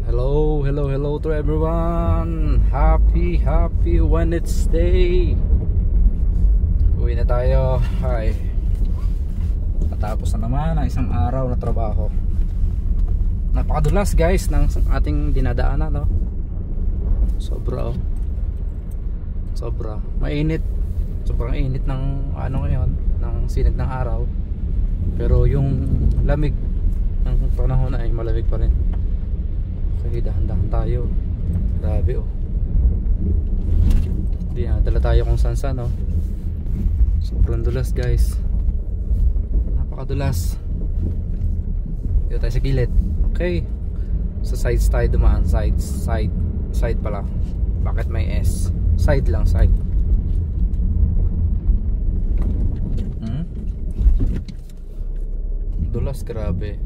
Hello to everyone. Happy Wednesday. Uwi na tayo. Hi. Patapos na naman ang isang araw na trabaho. Napakadulas guys ng ating dinadaanan, no? Sobra oh. Sobra. Mainit. Sobrang init ng ano ngayon, ng sinag ng araw. Pero yung lamig ng panahon ay malamig pa rin. Okay, dahan-dahan tayo. Grabe oh. Hindi na, dala tayo kung saan-saan oh. Sobrang dulas guys. Napakadulas. Dito tayo sa gilid. Okay. Sa sides tayo dumaan. Side pala. Bakit may S? Side lang, side. Dulas, grabe.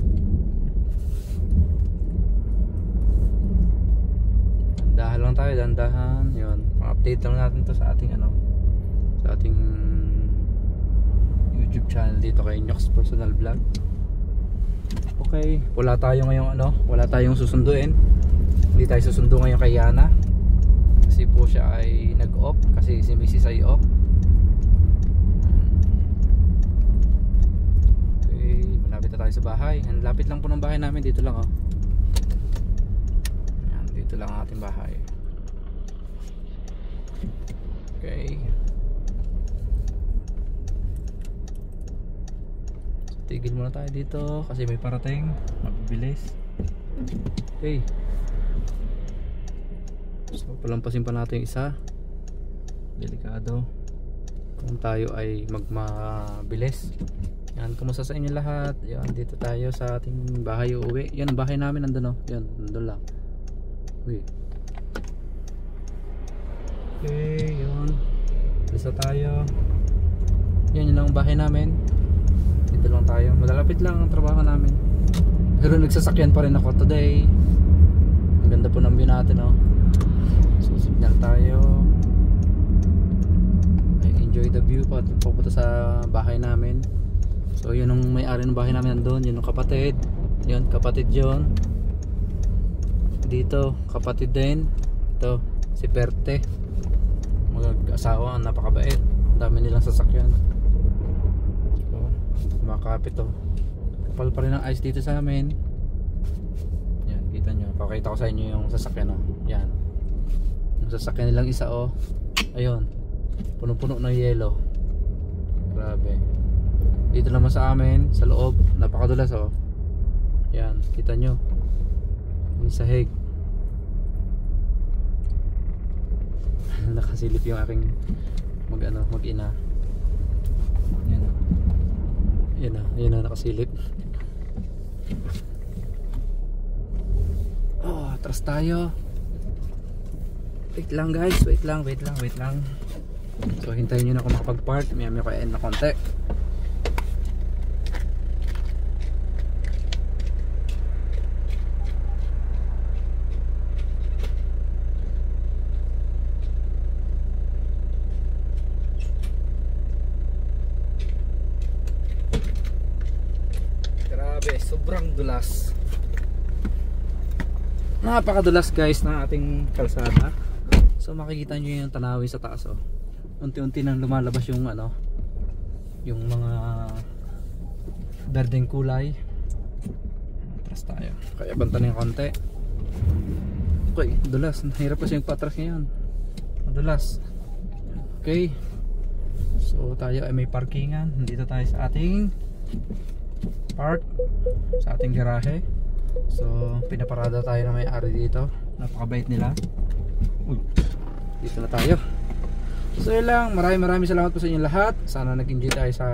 Dandahan lang tayo, dandahan. Yun, update lang natin to sa ating ano, sa ating YouTube channel dito kay Nyox Personal Vlog. Okay, wala tayo ngayong ano, wala tayong susunduin. Hindi tayo susundo ngayon kay Yana. Kasi po siya ay nag-off, kasi si Mrs. ay off. Malapit na tayo sa bahay. Ang lapit lang po ng bahay namin. Dito lang oh. Ayan, dito lang ang ating bahay. Okay. So, tigil muna tayo dito kasi may parating. Mabibilis. Okay. So palampasin pa natin yung isa. Delikado kung tayo ay magmabilis. Yan, kumusta sa inyo lahat? Yan, dito tayo sa ating bahay uuwi. Yan, ang bahay namin nandun oh. Yan, nandun lang. Uy. Okay, yun. Isa tayo. Yan, yun lang ang bahay namin. Dito lang tayo. Malalapit lang ang trabaho namin. Pero nagsasakyan pa rin ako today. Ang ganda po ng view natin oh. So, signal tayo. I enjoy the view pa. Pupunta sa bahay namin. So yun ang may-ari ng bahay namin nandun. Yun ang kapatid. Yun, kapatid yun. Dito, kapatid din. Ito, si Perte. Mag-asawa, napakabait. Ang dami nilang sasakyan. So, kumakapit to. Kapal pa rin ang ice dito sa amin. Yan, kita nyo. Pakita ko sa inyo yung sasakyan oh. Yan. Yung sasakyan nilang isa oh. Ayun. Puno-puno ng yelo. Grabe. Dito naman sa amin, sa loob, napakadulas oh. Yan, kita nyo. Yung sahig. Nakasilip yung aking mag-ina. Yan oh. Yan oh, nakasilip. Oh, atras tayo. Wait lang guys, wait lang. So hintayin nyo na ako makapag-park. May ko end na konti. Sobrang dulas. Napakadulas guys ng ating kalsada. So makikita nyo yung tanawin sa taas oh. Unti-unti nang lumalabas yung ano, yung mga berdeng kulay. Atras tayo. Kaya banta na yung konti. Okay, dulas. Nahirap kasi yung patras ngayon. Madulas. Okay. So tayo ay may parkingan. Dito tayo sa ating park, sa ating garahe. So pinaparada tayo na may-ari dito. Napakabait nila. Uy, dito na tayo. So yun lang, maraming salamat po sa inyo lahat. Sana nag-enjoy tayo sa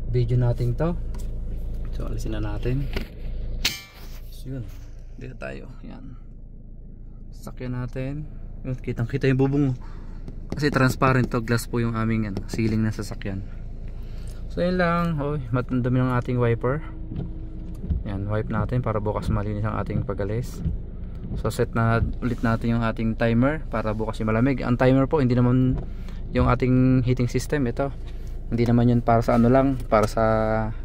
video natin to. So alisin na natin. So yun, dito tayo. Yan, sakyan natin. Yun, kitang kita yung bubong kasi transparent to, glass po yung aming ceiling na sasakyan. So yun lang. Hoy, matandami ng ating wiper. Yan, wipe natin para bukas malinis ang ating pagalis. So set na ulit natin yung ating timer para bukas yung malamig. Ang timer po hindi naman yung ating heating system. Ito Hindi naman yun para sa ano lang, para sa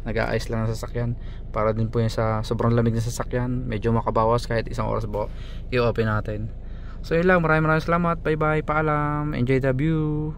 nag-aayos lang ng sasakyan. Para din po yun sa sobrang lamig ng sasakyan, medyo makabawas kahit isang oras po i-open natin. So yun lang, maraming salamat, bye bye, paalam, enjoy the view.